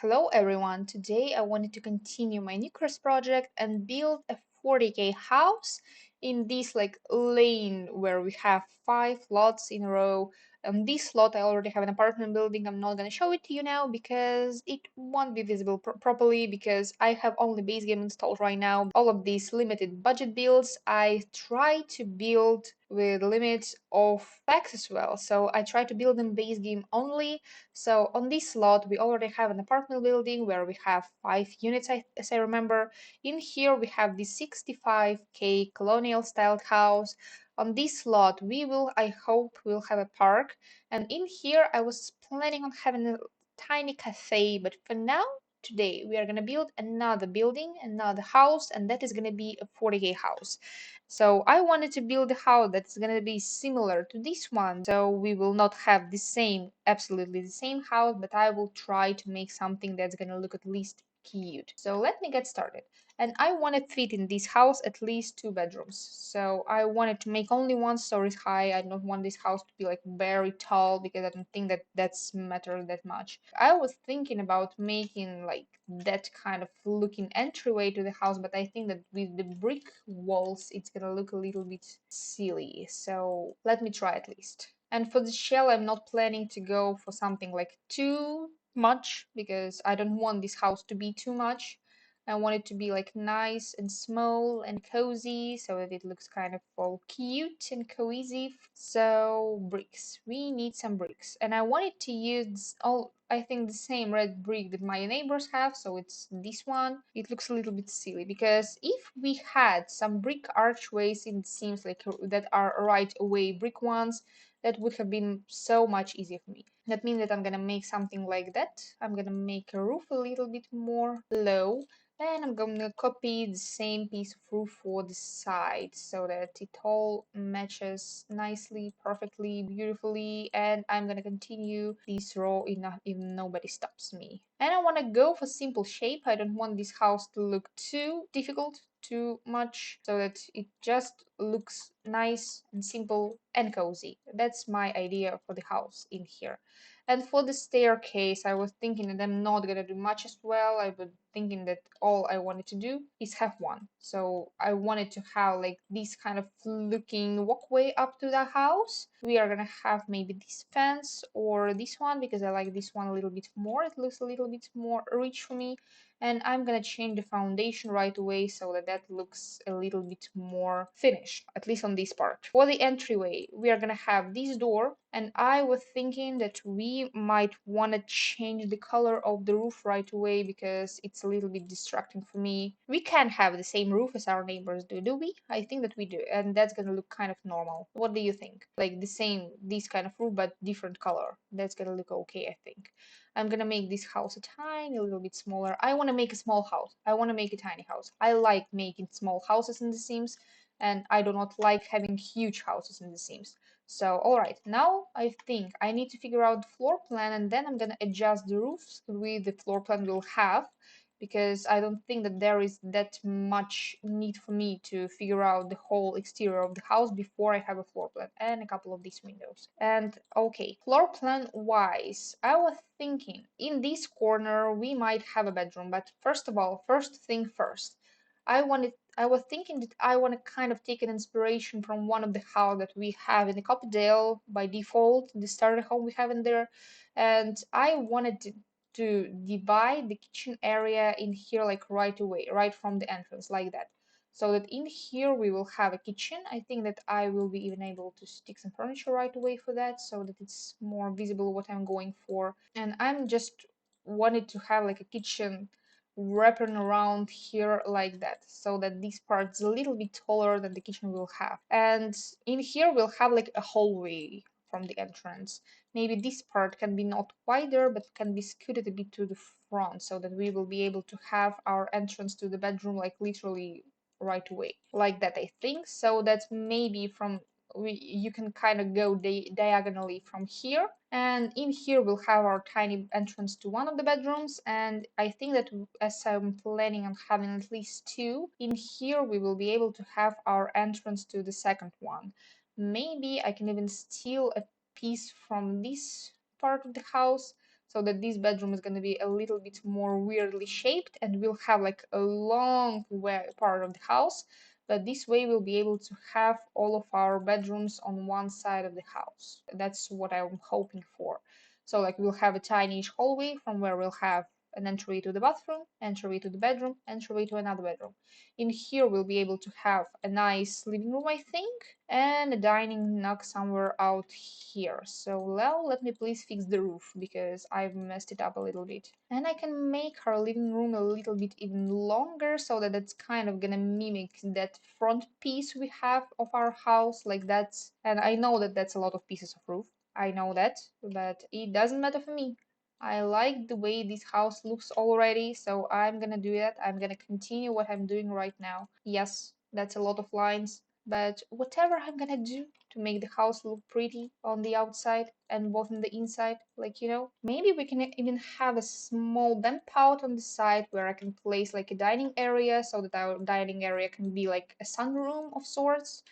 Hello everyone. Today I wanted to continue my Newcrest project and build a 40k house in this lane where we have 5 lots in a row. On this lot I already have an apartment building. I'm not gonna show it to you now because it won't be visible properly because I have only base game installed right now. All of these limited budget builds I try to build with limits of packs as well. So I try to build them base game only. So on this lot, we already have an apartment building where we have 5 units, as I remember. In here, we have the 65k colonial styled house. On this lot, I hope, we'll have a park. And in here, I was planning on having a tiny cafe, but for now, today, we are going to build another building, another house, and that is going to be a 40k house. So I wanted to build a house that's going to be similar to this one. So we will not have the same, absolutely the same house, but I will try to make something that's going to look at least cute. So let me get started. And I want to fit in this house at least 2 bedrooms. So I wanted to make only 1 story high. I don't want this house to be like very tall because I don't think that that's matter that much. I was thinking about making like that kind of looking entryway to the house, but I think that with the brick walls it's gonna look a little bit silly. So let me try at least. And for the shell, I'm not planning to go for something like too much because I don't want this house to be too much. I want it to be like nice and small and cozy so that it looks kind of all cute and cohesive. So bricks, we need some bricks, and I wanted to use all, I think, the same red brick that my neighbors have, so it's this one. It looks a little bit silly because if we had some brick archways, it seems like that are right away brick ones, that would have been so much easier for me. That means that I'm gonna make something like that. I'm gonna make a roof a little bit more low, and I'm gonna copy the same piece of roof for the side so that it all matches nicely, perfectly, beautifully. And I'm gonna continue this row enough if nobody stops me. And I wanna go for simple shape. I don't want this house to look too difficult, too much, so that it just looks nice and simple and cozy. That's my idea for the house in here. And for the staircase, I was thinking that I'm not gonna do much as well. I was thinking that all I wanted to do is have one. So I wanted to have like this kind of looking walkway up to the house. We are gonna have maybe this fence or this one because I like this one a little bit more. It looks a little bit more rich for me. And I'm gonna change the foundation right away so that that looks a little bit more finished, at least on this part. For the entryway, we are gonna have this door, and I was thinking that we might want to change the color of the roof right away because it's a little bit distracting for me. We can't have the same roof as our neighbors do we? I think that we do, and that's gonna look kind of normal. What do you think? Like the same, this kind of roof, but different color. That's gonna look okay, I think. I'm gonna make this house a tiny little bit smaller. I want to make a small house. I want to make a tiny house. I like making small houses in The Sims, and I do not like having huge houses in The Sims. So, alright, now I think I need to figure out the floor plan, and then I'm gonna adjust the roofs with the floor plan we'll have, because I don't think that there is that much need for me to figure out the whole exterior of the house before I have a floor plan and a couple of these windows. And okay, floor plan wise, I was thinking in this corner we might have a bedroom, but first of all, first thing first, I was thinking that I want to kind of take an inspiration from one of the house that we have in the Coppedale by default, the starter home we have in there, and I wanted to divide the kitchen area in here like right away, right from the entrance, like that. So that in here we will have a kitchen. I think that I will be even able to stick some furniture right away for that so that it's more visible what I'm going for. And I'm just wanted to have like a kitchen wrapping around here like that so that this part is a little bit taller than the kitchen will have. And in here we'll have like a hallway from the entrance. Maybe this part can be not wider but can be scooted a bit to the front so that we will be able to have our entrance to the bedroom like literally right away like that, I think. So that maybe from you can kind of go diagonally from here, and in here we'll have our tiny entrance to one of the bedrooms. And I think that as I'm planning on having at least 2 in here, we will be able to have our entrance to the second one. Maybe I can even steal a piece from this part of the house so that this bedroom is going to be a little bit more weirdly shaped, and we'll have like a long part of the house. But this way we'll be able to have all of our bedrooms on one side of the house. That's what I'm hoping for. So like we'll have a tiny hallway from where we'll have an entry to the bathroom, entry to the bedroom, entry to another bedroom. In here we'll be able to have a nice living room, I think, and a dining nook somewhere out here. So well, let me please fix the roof because I've messed it up a little bit. And I can make our living room a little bit even longer so that it's kind of gonna mimic that front piece we have of our house, like that. And I know that that's a lot of pieces of roof. I know that, but it doesn't matter for me. I like the way this house looks already, so I'm gonna do that. I'm gonna continue what I'm doing right now. Yes, that's a lot of lines, but whatever I'm gonna do to make the house look pretty on the outside and both on the inside, like, maybe we can even have a small bump out on the side where I can place like a dining area so that our dining area can be like a sunroom of sorts.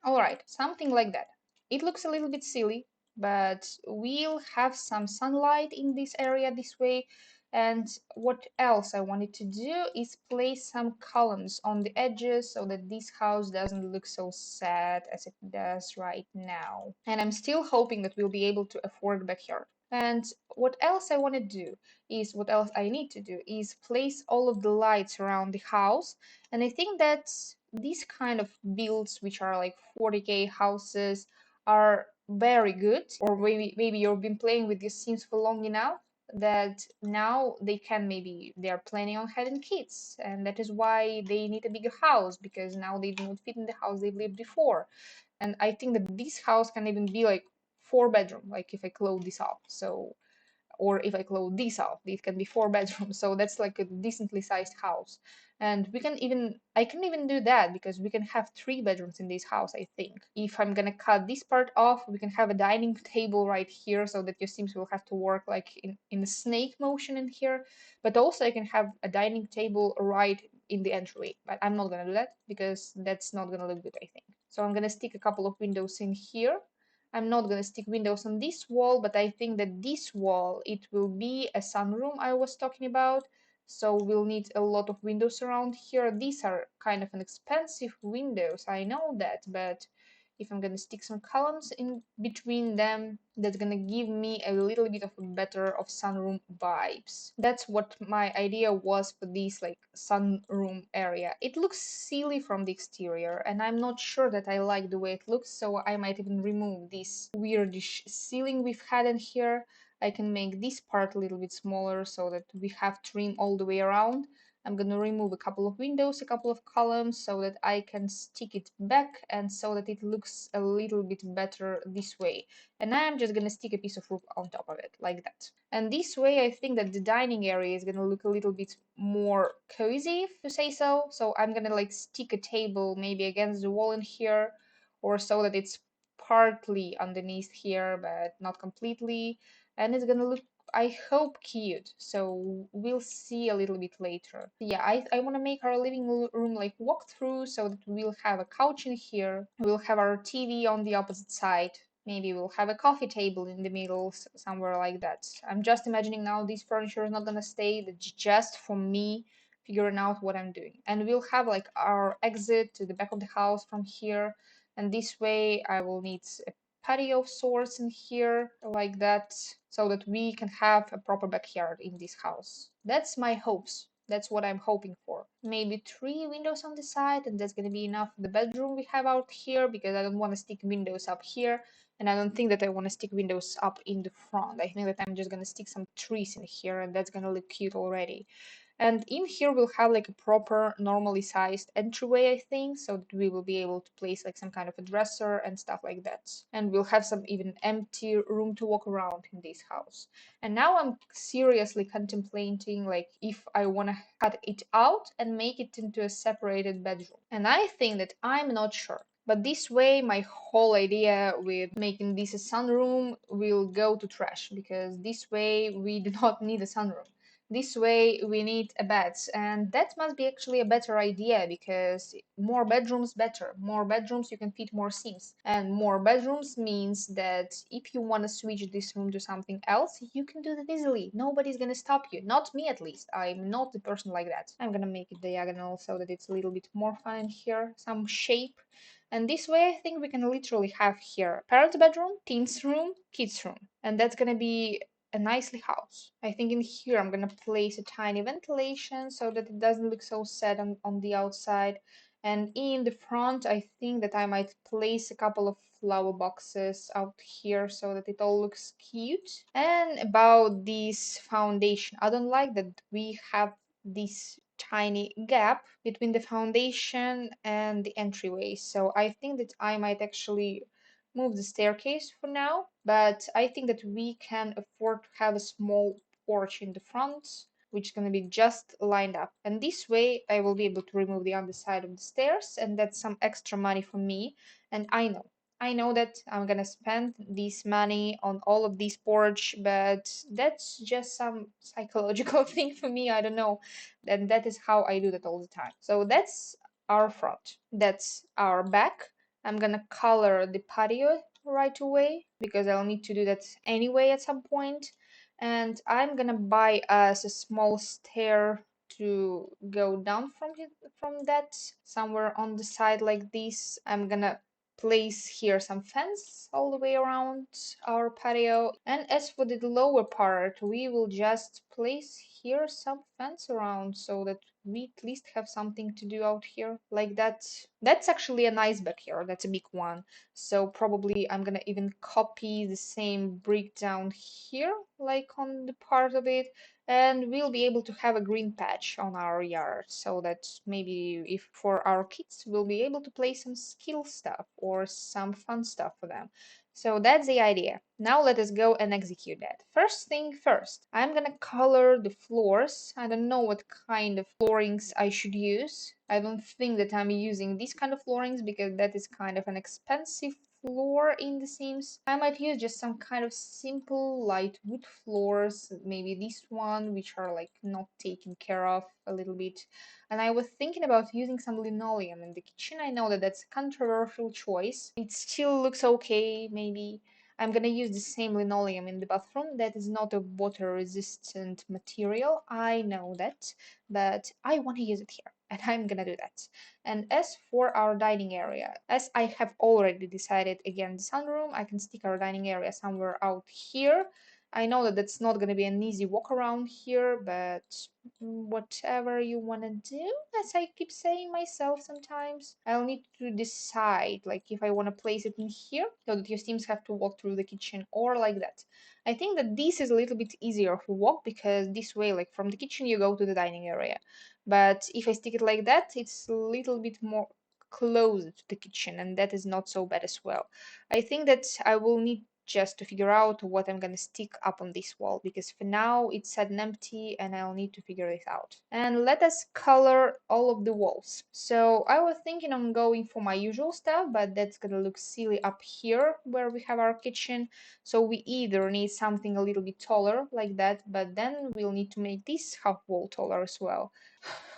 All right, something like that. It looks a little bit silly, but we'll have some sunlight in this area this way. And what else I wanted to do is place some columns on the edges so that this house doesn't look so sad as it does right now. And I'm still hoping that we'll be able to afford a backyard. And what else I want to do is, what else I need to do is place all of the lights around the house. And I think that these kind of builds, which are like 40K houses, are very good. Or maybe you've been playing with these sims for long enough that now they're planning on having kids, and that is why they need a bigger house, because now they do not fit in the house they've lived before. And I think that this house can even be like 4 bedroom, like if I close this off. So, or if I close this out, it can be 4 bedrooms. So that's like a decently sized house. And I can even do that because we can have 3 bedrooms in this house, I think. If I'm gonna cut this part off, we can have a dining table right here so that your Sims will have to work like in a snake motion in here. But also I can have a dining table right in the entryway. But I'm not gonna do that because that's not gonna look good, I think. So I'm gonna stick a couple of windows in here. I'm not going to stick windows on this wall, but I think that this wall, it will be a sunroom I was talking about. So we'll need a lot of windows around here. These are kind of an expensive windows, I know that, but if I'm going to stick some columns in between them, that's going to give me a little bit of a better of sunroom vibes. That's what my idea was for this like sunroom area. It looks silly from the exterior, and I'm not sure that I like the way it looks, so I might even remove this weirdish ceiling we've had in here. I can make this part a little bit smaller so that we have trim all the way around. I'm going to remove a couple of windows, a couple of columns so that I can stick it back and so that it looks a little bit better this way. And I'm just going to stick a piece of roof on top of it like that. And this way I think that the dining area is going to look a little bit more cozy, if you say so. So I'm going to like stick a table maybe against the wall in here, or so that it's partly underneath here but not completely, and it's going to look, I hope, cute. So we'll see a little bit later. Yeah, I want to make our living room like walk-through so that we'll have a couch in here. We'll have our TV on the opposite side. Maybe we'll have a coffee table in the middle, somewhere like that. I'm just imagining now this furniture is not gonna stay. It's just for me figuring out what I'm doing. And we'll have like our exit to the back of the house from here. And this way I will need a patio of sorts in here like that, so that we can have a proper backyard in this house. That's my hopes. That's what I'm hoping for. Maybe 3 windows on the side, and that's gonna be enough for the bedroom we have out here, because I don't want to stick windows up here, and I don't think that I want to stick windows up in the front. I think that I'm just gonna stick some trees in here, and that's gonna look cute already. And in here we'll have like a proper normally sized entryway, I think, so that we will be able to place like some kind of a dresser and stuff like that. And we'll have some even empty room to walk around in this house. And now I'm seriously contemplating like if I want to cut it out and make it into a separated bedroom. And I think that I'm not sure. But this way, my whole idea with making this a sunroom will go to trash, because this way we do not need a sunroom. This way we need a bed, and that must be actually a better idea because more bedrooms better. More bedrooms you can fit more sims, and more bedrooms means that if you want to switch this room to something else, you can do that easily. Nobody's gonna stop you, not me at least. I'm not the person like that. I'm gonna make it diagonal so that it's a little bit more fun in here, some shape. And this way, I think we can literally have here parents' bedroom, teens' room, kids' room. And that's gonna be a nicely house. I think in here I'm gonna place a tiny ventilation so that it doesn't look so sad on the outside. And in the front, I think that I might place a couple of flower boxes out here so that it all looks cute. And about this foundation, I don't like that we have this tiny gap between the foundation and the entryway. So I think that I might actually move the staircase for now, but I think that we can afford to have a small porch in the front, which is going to be just lined up. And this way I will be able to remove the underside of the stairs, and that's some extra money for me. And I know that I'm gonna spend this money on all of these porch, but that's just some psychological thing for me. I don't know. And that is how I do that all the time. So that's our front. That's our back. I'm gonna color the patio right away because I'll need to do that anyway at some point. And I'm gonna buy us a small stair to go down from that somewhere on the side like this. I'm gonna place here some fence all the way around our patio. And as for the lower part, we will just place here some fence around so that we at least have something to do out here like that. That's actually a nice backyard. That's a big one. So probably I'm gonna even copy the same brick down here, like on the part of it, and we'll be able to have a green patch on our yard so that maybe if for our kids we'll be able to play some skill stuff or some fun stuff for them. So that's the idea. Now let us go and execute that. First thing first, I'm gonna color the floors. I don't know what kind of floorings I should use. I don't think that I'm using this kind of floorings because that is kind of an expensive floor in The Sims. I might use just some kind of simple light wood floors, maybe this one, which are like not taken care of a little bit. And I was thinking about using some linoleum in the kitchen. I know that that's a controversial choice. It still looks okay, maybe. I'm gonna use the same linoleum in the bathroom. That is not a water resistant material. I know that, but I want to use it here, and I'm gonna do that. And as for our dining area, as I have already decided again the sunroom, I can stick our dining area somewhere out here. I know that that's not going to be an easy walk around here, but whatever you want to do, as I keep saying myself sometimes, I'll need to decide like if I want to place it in here so that your teams have to walk through the kitchen or like that. I think that this is a little bit easier to walk because this way, like from the kitchen, you go to the dining area. But if I stick it like that, it's a little bit more close to the kitchen, and that is not so bad as well. I think that I will need just to figure out what I'm gonna stick up on this wall because for now it's sad and empty and I'll need to figure it out. And let us color all of the walls. So I was thinking on going for my usual stuff, but that's gonna look silly up here where we have our kitchen. So we either need something a little bit taller like that, but then we'll need to make this half wall taller as well.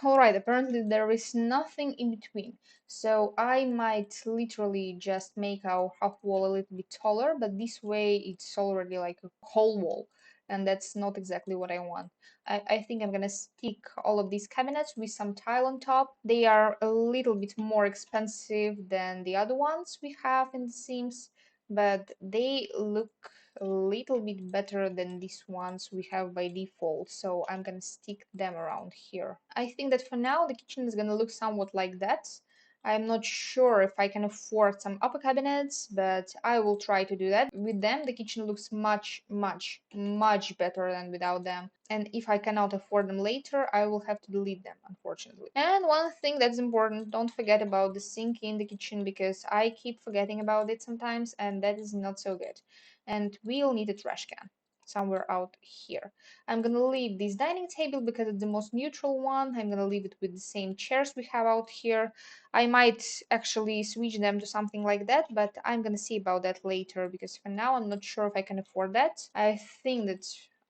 Alright, apparently there is nothing in between. So I might literally just make our half wall a little bit taller, but this way it's already like a whole wall. And that's not exactly what I want. I think I'm gonna stick all of these cabinets with some tile on top. They are a little bit more expensive than the other ones we have in The Sims, but they look a little bit better than these ones we have by default, so I'm gonna stick them around here. I think that for now the kitchen is gonna look somewhat like that. I'm not sure if I can afford some upper cabinets, but I will try to do that. With them, the kitchen looks much, much, much better than without them. And if I cannot afford them later, I will have to delete them, unfortunately. And one thing that's important, don't forget about the sink in the kitchen because I keep forgetting about it sometimes, and that is not so good. And we'll need a trash can somewhere out here. I'm gonna leave this dining table because it's the most neutral one. I'm gonna leave it with the same chairs we have out here. I might actually switch them to something like that, but I'm gonna see about that later because for now I'm not sure if I can afford that. I think that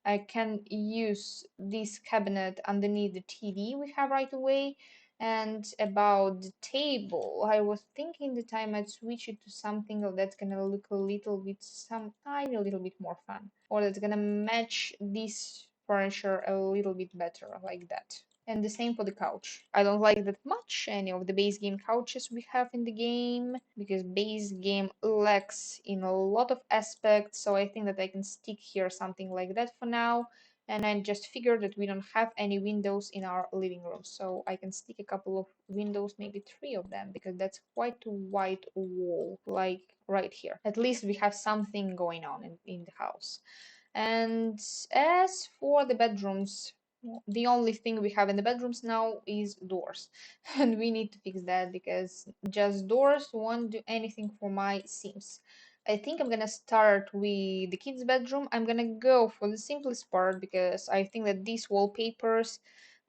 I can use this cabinet underneath the TV we have right away. And about the table, I was thinking that I might switch it to something that's gonna look a little bit, some tiny little bit more fun, or that's gonna match this furniture a little bit better, like that. And the same for the couch. I don't like that much any of the base game couches we have in the game because base game lacks in a lot of aspects. So I think that I can stick here something like that for now. And I just figured that we don't have any windows in our living room. So I can stick a couple of windows, maybe 3 of them, because that's quite a wide wall, like right here. At least we have something going on in the house. And as for the bedrooms, the only thing we have in the bedrooms now is doors. And we need to fix that because just doors won't do anything for my Sims. I think I'm gonna start with the kids' bedroom. I'm gonna go for the simplest part because I think that these wallpapers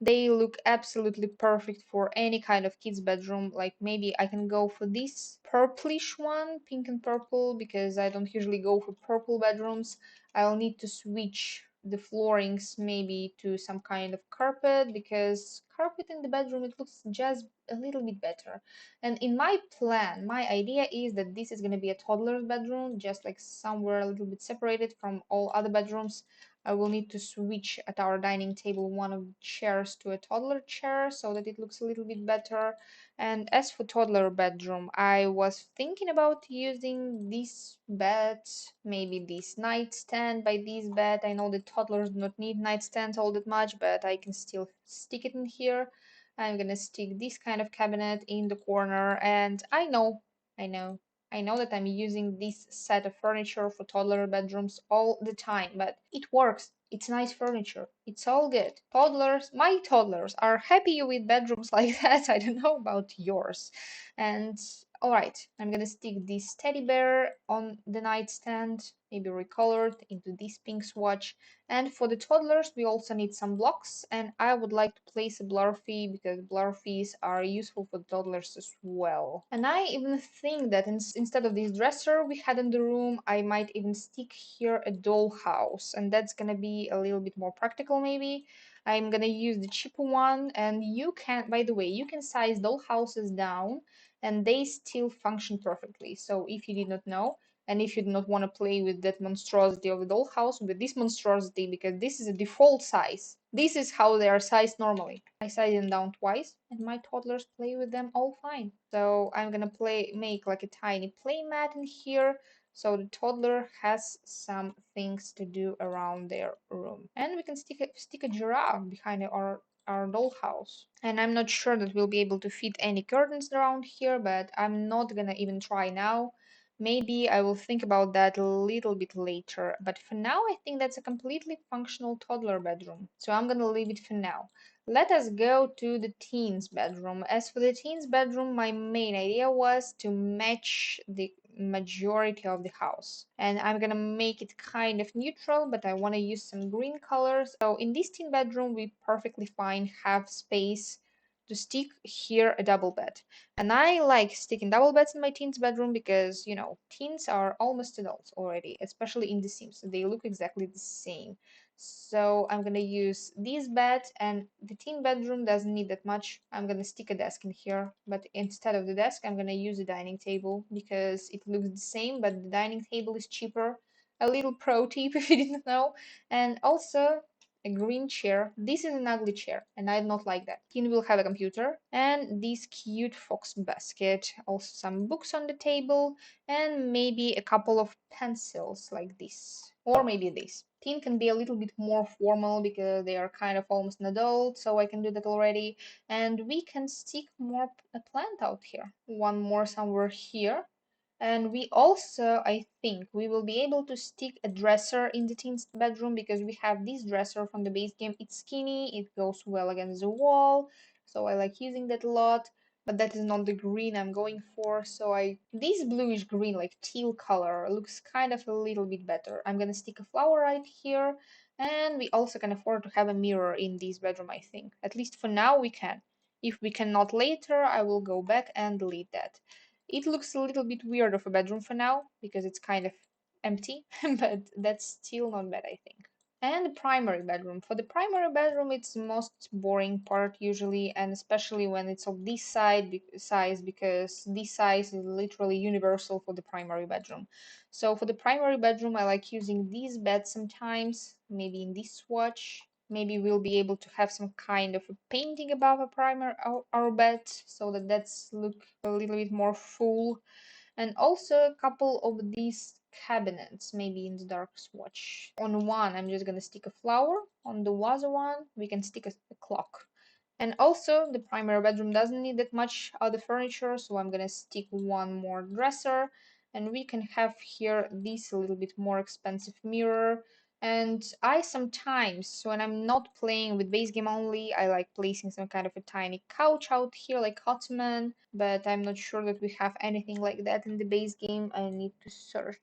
they look absolutely perfect for any kind of kids' bedroom. Like maybe I can go for this purplish one, pink and purple, because I don't usually go for purple bedrooms. I'll need to switch the floorings maybe to some kind of carpet because carpet in the bedroom it looks just a little bit better. And in my plan, my idea is that this is going to be a toddler's bedroom, just like somewhere a little bit separated from all other bedrooms. I will need to switch at our dining table one of the chairs to a toddler chair so that it looks a little bit better. And as for toddler bedroom, I was thinking about using this bed, maybe this nightstand by this bed. I know that toddlers do not need nightstands all that much, but I can still stick it in here. I'm gonna stick this kind of cabinet in the corner, and I know, I know that I'm using this set of furniture for toddler bedrooms all the time, but it works. It's nice furniture. It's all good. Toddlers, my toddlers are happy with bedrooms like that. I don't know about yours. And alright, I'm gonna stick this teddy bear on the nightstand, maybe recolored into this pink swatch. And for the toddlers, we also need some blocks, and I would like to place a blurfy because blurfies are useful for toddlers as well. And I even think that instead of this dresser we had in the room, I might even stick here a dollhouse, and that's gonna be a little bit more practical maybe. I'm gonna use the cheaper one, and you can, by the way, you can size dollhouses down and they still function perfectly. So if you did not know, and if you do not want to play with that monstrosity of the dollhouse, with this monstrosity, because this is a default size. This is how they are sized normally. I size them down twice, and my toddlers play with them all fine. So I'm gonna make like a tiny play mat in here, so the toddler has some things to do around their room. And we can stick a giraffe behind our dollhouse. And I'm not sure that we'll be able to fit any curtains around here, but I'm not gonna even try now. Maybe I will think about that a little bit later, but for now I think that's a completely functional toddler bedroom. So I'm gonna leave it for now. Let us go to the teens bedroom. As for the teens bedroom, my main idea was to match the majority of the house. And I'm gonna make it kind of neutral, but I wanna use some green colors. So in this teen bedroom, we perfectly fine have space to stick here a double bed. And I like sticking double beds in my teens' bedroom because, you know, teens are almost adults already, especially in The Sims. They look exactly the same. So I'm gonna use this bed, and the teen bedroom doesn't need that much. I'm gonna stick a desk in here, but instead of the desk, I'm gonna use a dining table because it looks the same, but the dining table is cheaper. A little pro tip if you didn't know. And also, a green chair. This is an ugly chair, and I do not like that. Teen will have a computer, and this cute fox basket. Also some books on the table, and maybe a couple of pencils like this. Or maybe this. Teen can be a little bit more formal because they are kind of almost an adult, so I can do that already. And we can stick more a plant out here. One more somewhere here. And we also, I think, we will be able to stick a dresser in the teen's bedroom because we have this dresser from the base game. It's skinny, it goes well against the wall, so I like using that a lot. But that is not the green I'm going for, so this bluish green, like teal color, looks kind of a little bit better. I'm gonna stick a flower right here, and we also can afford to have a mirror in this bedroom, I think. At least for now we can. If we cannot later, I will go back and delete that. It looks a little bit weird of a bedroom for now because it's kind of empty, but that's still not bad, I think. And the primary bedroom. For the primary bedroom, it's the most boring part usually, and especially when it's of this size, because this size is literally universal for the primary bedroom. So for the primary bedroom, I like using these beds sometimes, maybe in this swatch. Maybe we'll be able to have some kind of a painting above our bed, so that that's look a little bit more full, and also a couple of these cabinets, maybe in the dark swatch. On one, I'm just gonna stick a flower. On the other one, we can stick a clock. And also, the primary bedroom doesn't need that much other furniture, so I'm gonna stick one more dresser. And we can have here this a little bit more expensive mirror. And I sometimes, when I'm not playing with base game only, I like placing some kind of a tiny couch out here, like ottoman, but I'm not sure that we have anything like that in the base game. I need to search.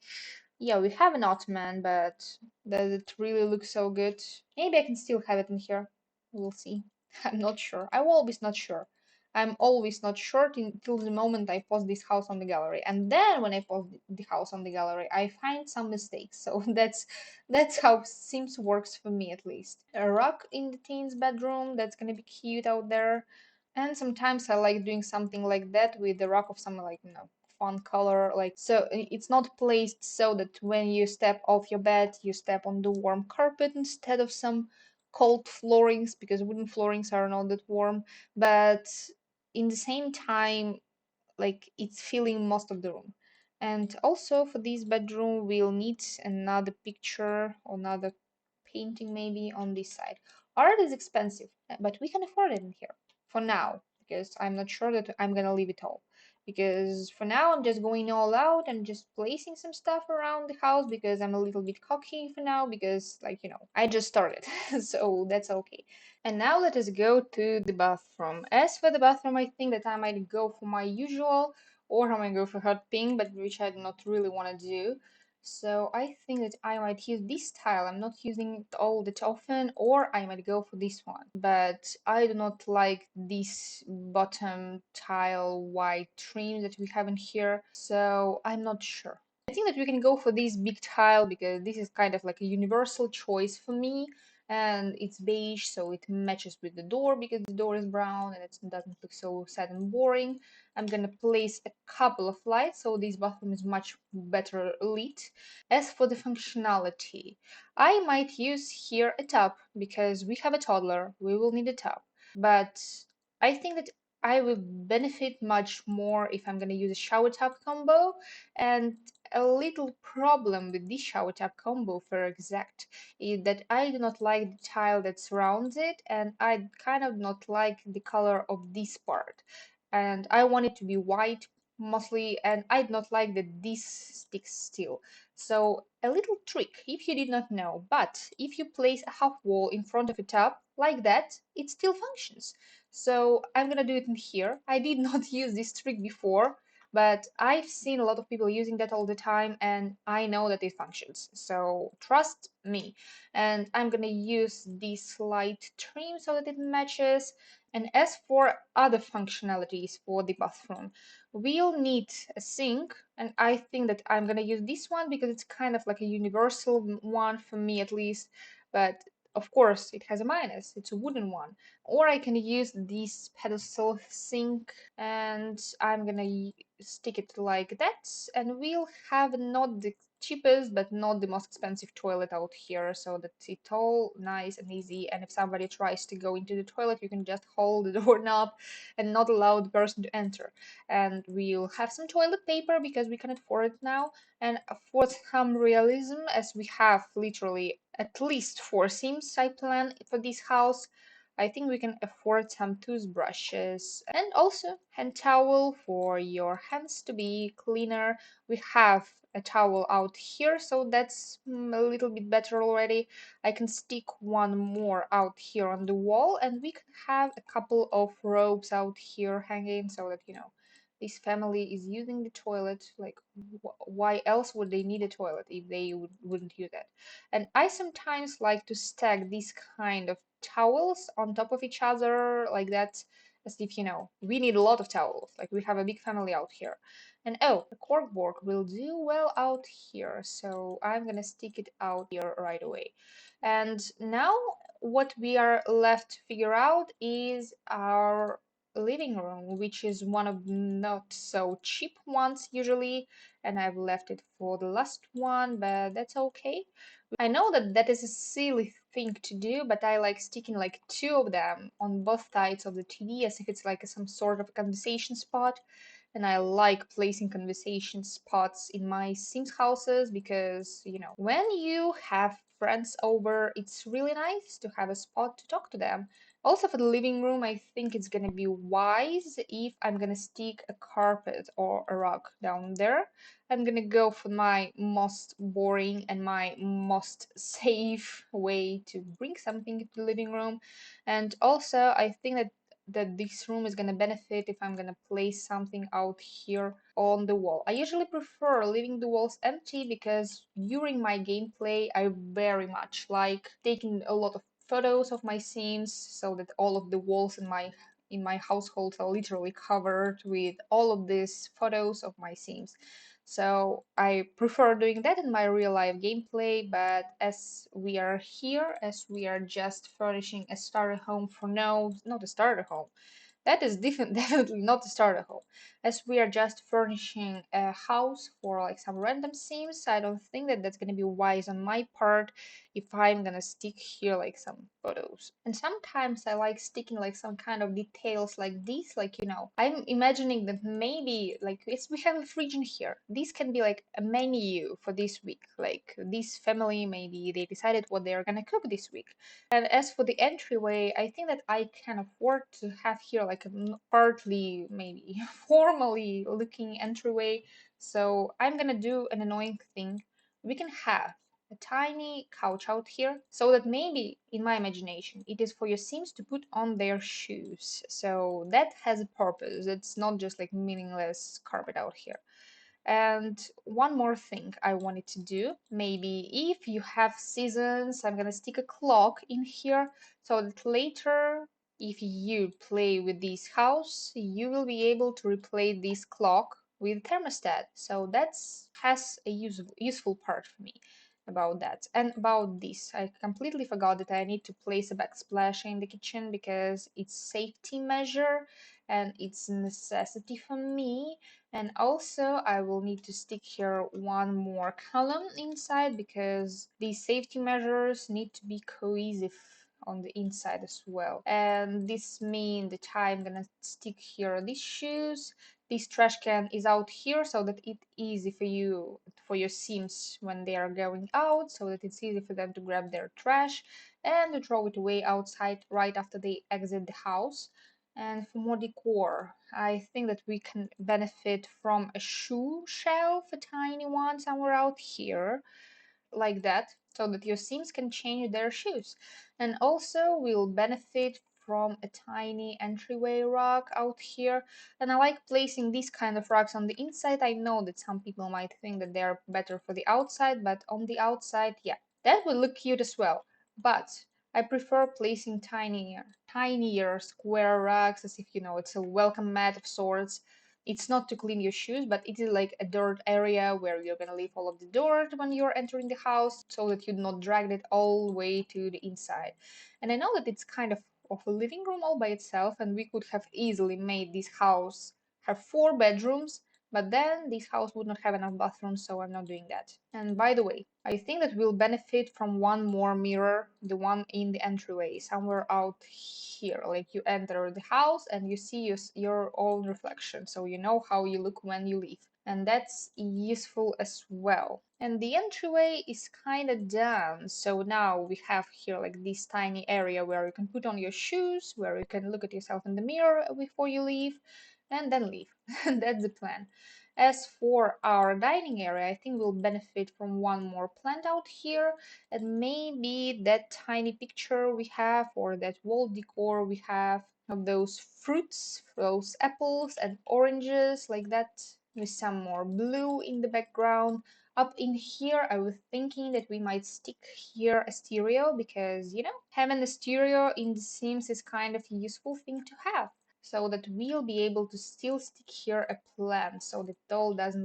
Yeah, we have an ottoman, but does it really look so good? Maybe I can still have it in here. We'll see. I'm not sure. I'm always not sure. I'm always not sure until the moment I post this house on the gallery. And then when I post the house on the gallery, I find some mistakes. So that's how Sims works for me, at least. A rug in the teen's bedroom, that's gonna be cute out there. And sometimes I like doing something like that with the rug of some, like, fun color, like, so it's not placed so that when you step off your bed, you step on the warm carpet instead of some cold floorings, because wooden floorings are not that warm, but in the same time, like, it's filling most of the room. And also for this bedroom, we'll need another picture or another painting maybe on this side. Art is expensive, but we can afford it in here for now, because I'm not sure that I'm gonna leave it all. Because for now, I'm just going all out and just placing some stuff around the house, because I'm a little bit cocky for now, because, like, I just started, so that's okay. And now let us go to the bathroom. As for the bathroom, I think that I might go for my usual, or I might go for hot pink, but which I do not really want to do. So I think that I might use this tile. I'm not using it all that often, or I might go for this one. But I do not like this bottom tile white trim that we have in here, so I'm not sure. I think that we can go for this big tile, because this is kind of like a universal choice for me, and it's beige, so it matches with the door, because the door is brown and it doesn't look so sad and boring. I'm gonna place a couple of lights, so this bathroom is much better lit. As for the functionality, I might use here a tub, because we have a toddler, we will need a tub. But I think that I will benefit much more if I'm gonna use a shower tub combo. And a little problem with this shower tub combo, for exact, is that I do not like the tile that surrounds it, and I kind of not like the color of this part. And I want it to be white mostly, and I do not like that this sticks still. So a little trick, if you did not know, but if you place a half wall in front of a tub like that, it still functions. So I'm gonna do it in here. I did not use this trick before, but I've seen a lot of people using that all the time, and I know that it functions. So trust me. And I'm gonna use this light trim so that it matches. And as for other functionalities for the bathroom, we'll need a sink, and I think that I'm gonna use this one because it's kind of like a universal one for me, at least. But of course, it has a minus. It's a wooden one. Or I can use this pedestal sink, and I'm gonna stick it like that, and we'll have not the cheapest but not the most expensive toilet out here, so that it's all nice and easy, and if somebody tries to go into the toilet, you can just hold the doorknob and not allow the person to enter. And we'll have some toilet paper because we can afford it now. And for some realism, as we have literally at least 4 sims I plan for this house, I think we can afford some toothbrushes and also hand towel for your hands to be cleaner. We have a towel out here, so that's a little bit better already. I can stick one more out here on the wall, and we can have a couple of robes out here hanging, so that this family is using the toilet. Like, why else would they need a toilet if they wouldn't use it? And I sometimes like to stack these kind of towels on top of each other like that, as if we need a lot of towels, like we have a big family out here. And oh, a corkboard will do well out here, so I'm gonna stick it out here right away. And now what we are left to figure out is our living room, which is one of not so cheap ones usually, and I've left it for the last one, but that's okay. I know that that is a silly thing to do, but I like sticking like two of them on both sides of the TV as if it's like some sort of a conversation spot. And I like placing conversation spots in my Sims houses because, when you have friends over, it's really nice to have a spot to talk to them. Also, for the living room, I think it's gonna be wise if I'm gonna stick a carpet or a rug down there. I'm gonna go for my most boring and my most safe way to bring something to the living room. And also, I think that this room is gonna benefit if I'm gonna place something out here on the wall. I usually prefer leaving the walls empty because during my gameplay I very much like taking a lot of photos of my scenes so that all of the walls in my household are literally covered with all of these photos of my scenes. So I prefer doing that in my real life gameplay, but as we are here, as we are just furnishing a starter home for now, not a starter home, that is different, definitely not the starter home. As we are just furnishing a house for like some random sims, I don't think that that's gonna be wise on my part if I'm gonna stick here like some photos. And sometimes I like sticking like some kind of details like these, like I'm imagining that maybe like yes, we have a fridge in here. This can be like a menu for this week. Like this family, maybe they decided what they are gonna cook this week. And as for the entryway, I think that I can afford to have here like a partly, maybe formally looking entryway. So I'm gonna do an annoying thing. We can have a tiny couch out here so that maybe in my imagination it is for your sims to put on their shoes. So that has a purpose. It's not just like meaningless carpet out here. And one more thing I wanted to do, maybe if you have seasons, I'm gonna stick a clock in here so that later, if you play with this house, you will be able to replay this clock with thermostat. So that's has a useful part for me about that. And about this, I completely forgot that I need to place a backsplash in the kitchen because it's safety measure and it's a necessity for me. And also I will need to stick here one more column inside because these safety measures need to be cohesive on the inside as well. And this means that I'm gonna stick here these shoes. This trash can is out here so that it's easy for you, for your sims when they are going out, so that it's easy for them to grab their trash and to throw it away outside right after they exit the house. And for more decor, I think that we can benefit from a shoe shelf, a tiny one somewhere out here, like that, so that your sims can change their shoes. And also we'll benefit from a tiny entryway rug out here. And I like placing these kind of rugs on the inside. I know that some people might think that they're better for the outside, but on the outside, yeah, that will look cute as well. But I prefer placing tinier square rugs, as if it's a welcome mat of sorts. It's not to clean your shoes, but it is like a dirt area where you're gonna leave all of the dirt when you're entering the house so that you not drag it all the way to the inside. And I know that it's kind of a living room all by itself, and we could have easily made this house have 4 bedrooms, but then this house would not have enough bathrooms, so I'm not doing that. And by the way, I think that we'll benefit from one more mirror, the one in the entryway, somewhere out here. Like you enter the house and you see your own reflection, so you know how you look when you leave. And that's useful as well. And the entryway is kind of done. So now we have here like this tiny area where you can put on your shoes, where you can look at yourself in the mirror before you leave, and then leave. That's the plan. As for our dining area, I think we'll benefit from one more plant out here, and maybe that tiny picture we have or that wall decor we have of those fruits, those apples and oranges like that, with some more blue in the background. Up in here, I was thinking that we might stick here a stereo because, having a stereo in The Sims is kind of a useful thing to have, so that we'll be able to still stick here a plant so that it all doesn't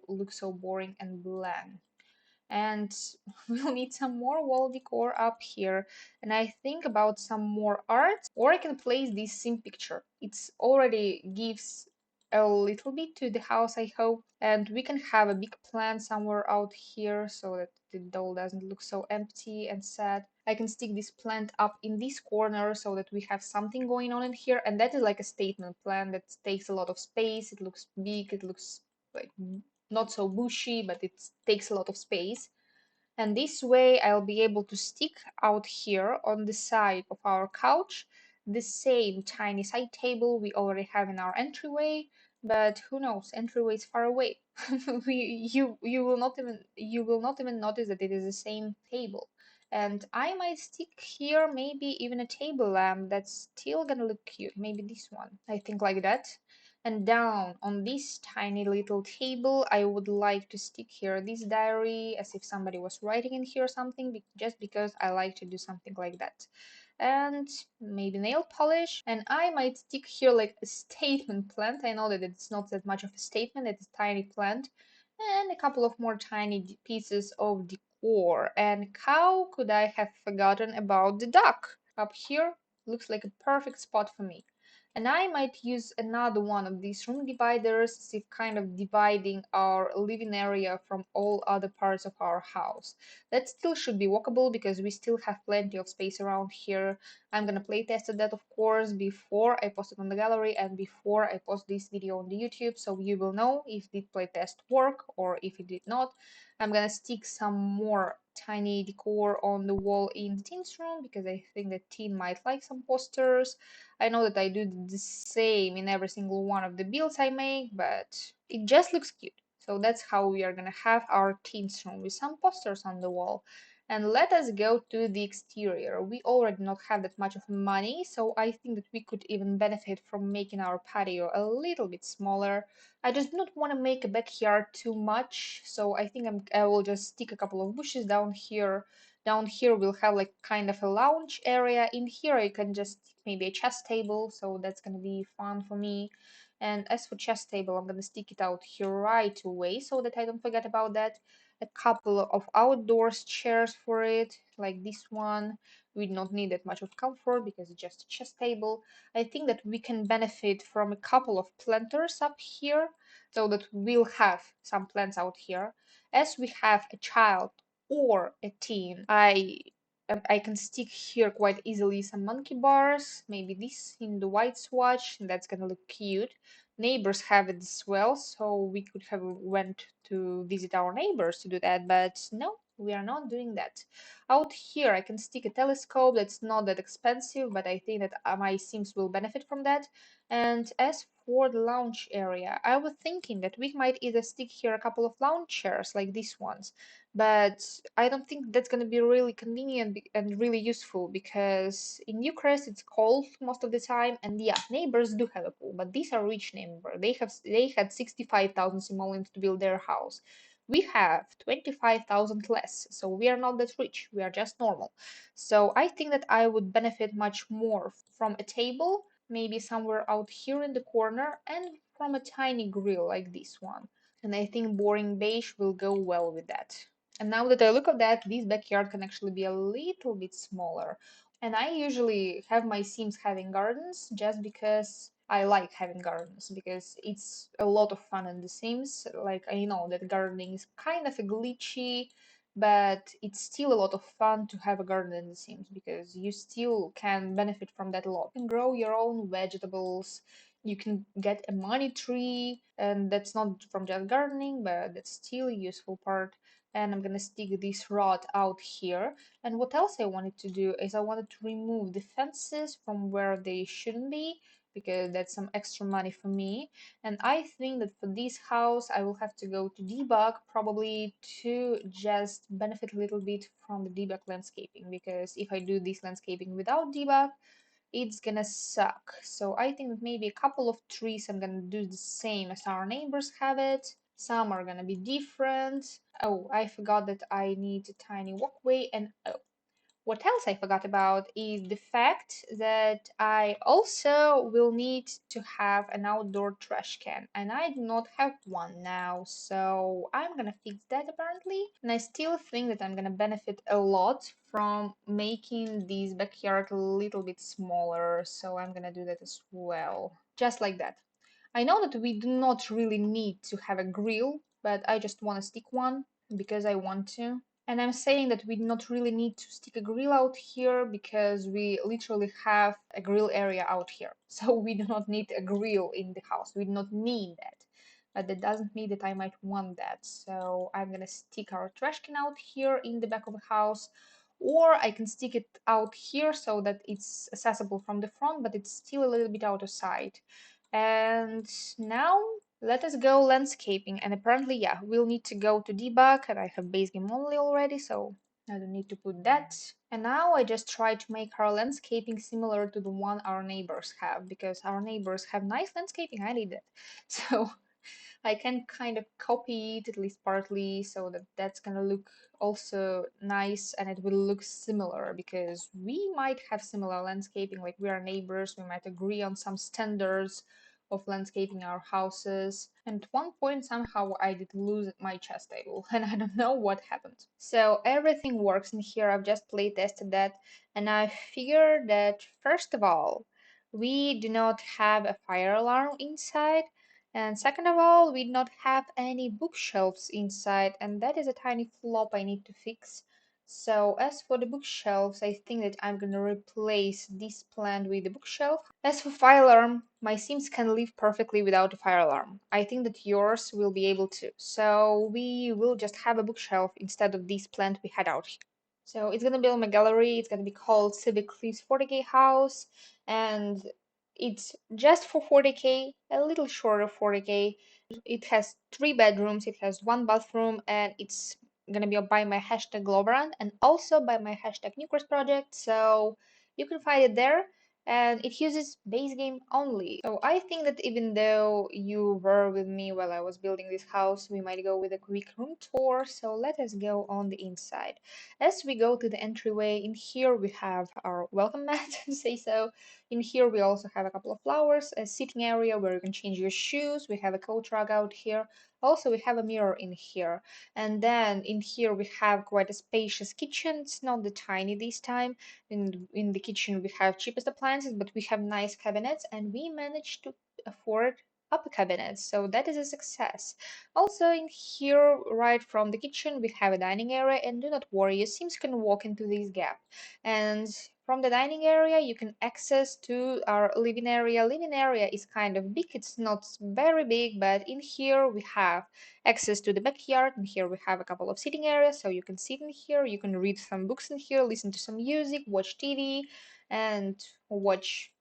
look so boring and bland. And we'll need some more wall decor up here. And I think about some more art, or I can place this sim picture. It's already gives a little bit to the house, I hope. And we can have a big plant somewhere out here so that the doll doesn't look so empty and sad. I can stick this plant up in this corner so that we have something going on in here. And that is like a statement plant that takes a lot of space. It looks big, it looks like not so bushy, but it takes a lot of space. And this way I'll be able to stick out here on the side of our couch the same tiny side table we already have in our entryway, but who knows, entryway is far away. You will not even notice that it is the same table. And I might stick here maybe even a table lamp that's still gonna look cute. Maybe this one. I think like that. And down on this tiny little table, I would like to stick here this diary as if somebody was writing in here or something, just because I like to do something like that. And maybe nail polish. And I might stick here like a statement plant. I know that it's not that much of a statement, it's a tiny plant. And a couple of more tiny pieces of decor. And how could I have forgotten about the duck? Up here looks like a perfect spot for me. And I might use another one of these room dividers, as if kind of dividing our living area from all other parts of our house. That still should be walkable because we still have plenty of space around here. I'm gonna play test that, of course, before I post it on the gallery and before I post this video on the YouTube, so you will know if did play test work or if it did not. I'm gonna stick some more tiny decor on the wall in the teen's room because I think that teen might like some posters. I know that I do the same in every single one of the builds I make, but it just looks cute. So that's how we are gonna have our team's room with some posters on the wall. And let us go to the exterior. We already not have that much of money, so I think that we could even benefit from making our patio a little bit smaller. I just don't want to make a backyard too much, so I think I will just stick a couple of bushes down here. Down here we'll have like kind of a lounge area. In here I can just maybe a chess table, so that's gonna be fun for me. And as for chess table, I'm gonna stick it out here right away so that I don't forget about that. A couple of outdoors chairs for it, like this one. We don't need that much of comfort because it's just a chess table. I think that we can benefit from a couple of planters up here so that we'll have some plants out here. As we have a child or a teen, I can stick here quite easily some monkey bars, maybe this in the white swatch, that's gonna look cute. Neighbors have it as well, so we could have went to visit our neighbors to do that, but no, we are not doing that. Out here I can stick a telescope that's not that expensive, but I think that my Sims will benefit from that. And as for the lounge area, I was thinking that we might either stick here a couple of lounge chairs like these ones, but I don't think that's going to be really convenient and really useful because in Newcrest it's cold most of the time, and yeah, neighbors do have a pool, but these are rich neighbors. They had 65,000 simoleons to build their house. We have 25,000 less, so we are not that rich. We are just normal. So I think that I would benefit much more from a table, maybe somewhere out here in the corner, and from a tiny grill like this one. And I think boring beige will go well with that. And now that I look at that, this backyard can actually be a little bit smaller. And I usually have my Sims having gardens just because I like having gardens because it's a lot of fun in The Sims. Like I know that gardening is kind of a glitchy, but it's still a lot of fun to have a garden in The Sims because you still can benefit from that a lot. You can grow your own vegetables, you can get a money tree, and that's not from just gardening, but that's still a useful part. And I'm gonna stick this rod out here. And what else I wanted to do is I wanted to remove the fences from where they shouldn't be because that's some extra money for me. And I think that for this house I will have to go to debug probably to just benefit a little bit from the debug landscaping, because if I do this landscaping without debug, it's gonna suck. So I think that maybe a couple of trees I'm gonna do the same as our neighbors have it. Some are gonna be different. Oh, I forgot that I need a tiny walkway, and oh, What else I forgot about is the fact that I also will need to have an outdoor trash can, and I do not have one now, so I'm gonna fix that apparently. And I still think that I'm gonna benefit a lot from making this backyard a little bit smaller, so I'm gonna do that as well. Just like that. I know that we do not really need to have a grill, but I just want to stick one because I want to. And I'm saying that we do not really need to stick a grill out here because we literally have a grill area out here. So we do not need a grill in the house. We do not need that. But that doesn't mean that I might want that. So I'm gonna stick our trash can out here in the back of the house. Or I can stick it out here so that it's accessible from the front, but it's still a little bit out of sight. And now let us go landscaping. And apparently, yeah, we'll need to go to debug, and I have base game only already, so I don't need to put that. And now I just try to make our landscaping similar to the one our neighbors have, because our neighbors have nice landscaping. I need it. So I can kind of copy it at least partly so that that's gonna look also nice and it will look similar because we might have similar landscaping, like we are neighbors, we might agree on some standards of landscaping our houses. And at one point, somehow I did lose my chess table and I don't know what happened. So everything works in here. I've just play tested that and I figured that first of all, we do not have a fire alarm inside, and second of all, we do not have any bookshelves inside, and that is a tiny flop I need to fix. So as for the bookshelves, I think that I'm gonna replace this plant with the bookshelf. As for fire alarm, my Sims can live perfectly without a fire alarm. I think that yours will be able to. So we will just have a bookshelf instead of this plant we had out here. So it's gonna be on my gallery. It's gonna be called Civic Thieves 40k House, and it's just for 40k, a little short of 40k. It has 3 bedrooms, it has 1 bathroom, and it's gonna be by my hashtag Globaran and also by my hashtag Newcrest Project. So you can find it there, and it uses base game only. So I think that even though you were with me while I was building this house, we might go with a quick room tour. So let us go on the inside. As we go to the entryway, in here we have our welcome mat, to say so. In here we also have a couple of flowers, a sitting area where you can change your shoes. We have a coat rug out here. Also, we have a mirror in here. And then in here we have quite a spacious kitchen. It's not the tiny this time. In the kitchen we have cheapest appliances, but we have nice cabinets, and we managed to afford upper cabinets, so that is a success. Also in here, right from the kitchen, we have a dining area, and do not worry, your Sims can walk into this gap. And from the dining area, you can access to our living area. Living area is kind of big, it's not very big, but in here we have access to the backyard. And here we have a couple of sitting areas, so you can sit in here, you can read some books in here, listen to some music, watch TV, and watch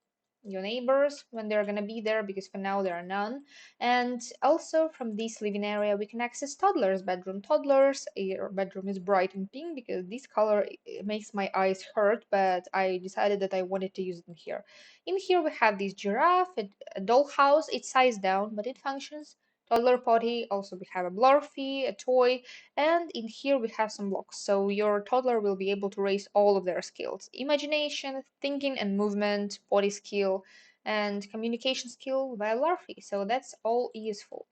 your neighbors when they're gonna be there, because for now there are none. And also from this living area we can access toddlers bedroom. Toddlers bedroom is bright and pink because this color makes my eyes hurt, but I decided that I wanted to use it in here. In here we have this giraffe, a dollhouse. It's sized down but it functions. Toddler potty. Also we have a blurfy, a toy, and in here we have some blocks, so your toddler will be able to raise all of their skills: imagination, thinking and movement, body skill, and communication skill via Larfy. So that's all useful.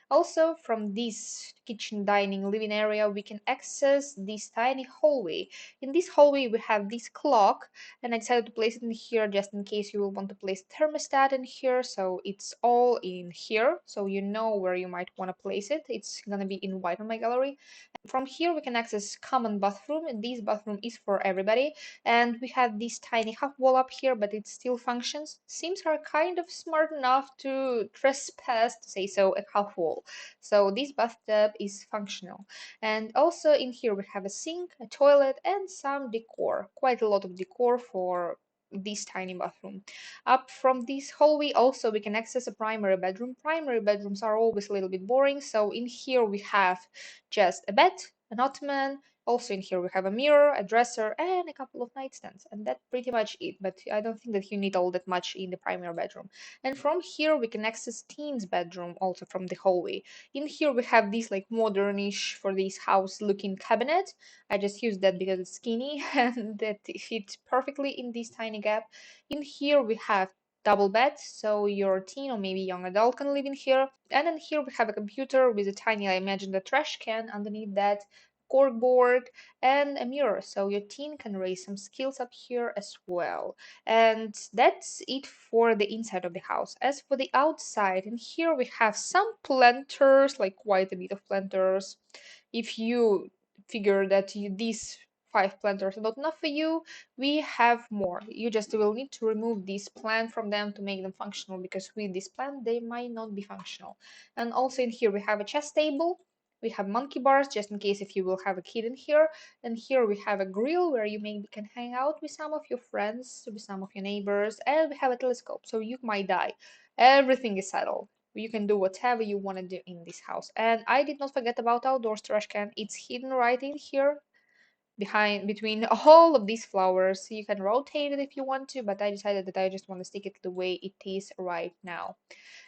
Also, from this kitchen, dining, living area, we can access this tiny hallway. In this hallway, we have this clock, and I decided to place it in here just in case you will want to place thermostat in here. So it's all in here, so you know where you might want to place it. It's gonna be in white on my gallery. From here we can access common bathroom, and this bathroom is for everybody. And we have this tiny half wall up here, but it still functions. Sims are kind of smart enough to trespass, to say so, a half wall. So this bathtub is functional. And also in here we have a sink, a toilet, and some decor. Quite a lot of decor for this tiny bathroom. Up from this hallway also we can access a primary bedroom. Primary bedrooms are always a little bit boring, so in here we have just a bed, an ottoman, Also in here we have a mirror, a dresser, and a couple of nightstands. And that's pretty much it. But I don't think that you need all that much in the primary bedroom. And from here we can access Teen's bedroom also from the hallway. In here we have this like modernish for this house looking cabinet. I just used that because it's skinny and that it fits perfectly in this tiny gap. In here we have double bed, so your teen or maybe young adult can live in here. And then here we have a computer with a tiny, I imagine, the trash can underneath that, corkboard, and a mirror, so your teen can raise some skills up here as well. And that's it for the inside of the house. As for the outside, in here we have some planters, like quite a bit of planters. If you figure that these 5 planters are not enough for you, we have more. You just will need to remove this plant from them to make them functional, because with this plant they might not be functional. And also in here we have a chess table, we have monkey bars just in case if you will have a kid in here. And here we have a grill where you maybe can hang out with some of your friends, with some of your neighbors. And we have a telescope, so you might die. Everything is settled. You can do whatever you want to do in this house. And I did not forget about outdoors trash can. It's hidden right in here behind between all of these flowers. You can rotate it if you want to, but I decided that I just want to stick it the way it is right now.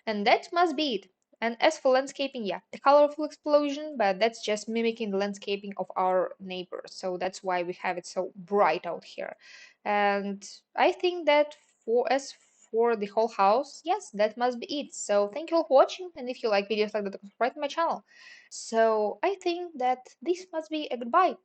And that must be it. And as for landscaping, yeah, the colorful explosion, but that's just mimicking the landscaping of our neighbors. So that's why we have it so bright out here. And I think that for the whole house, yes, that must be it. So thank you all for watching. And if you like videos like that, subscribe to my channel. So I think that this must be a goodbye.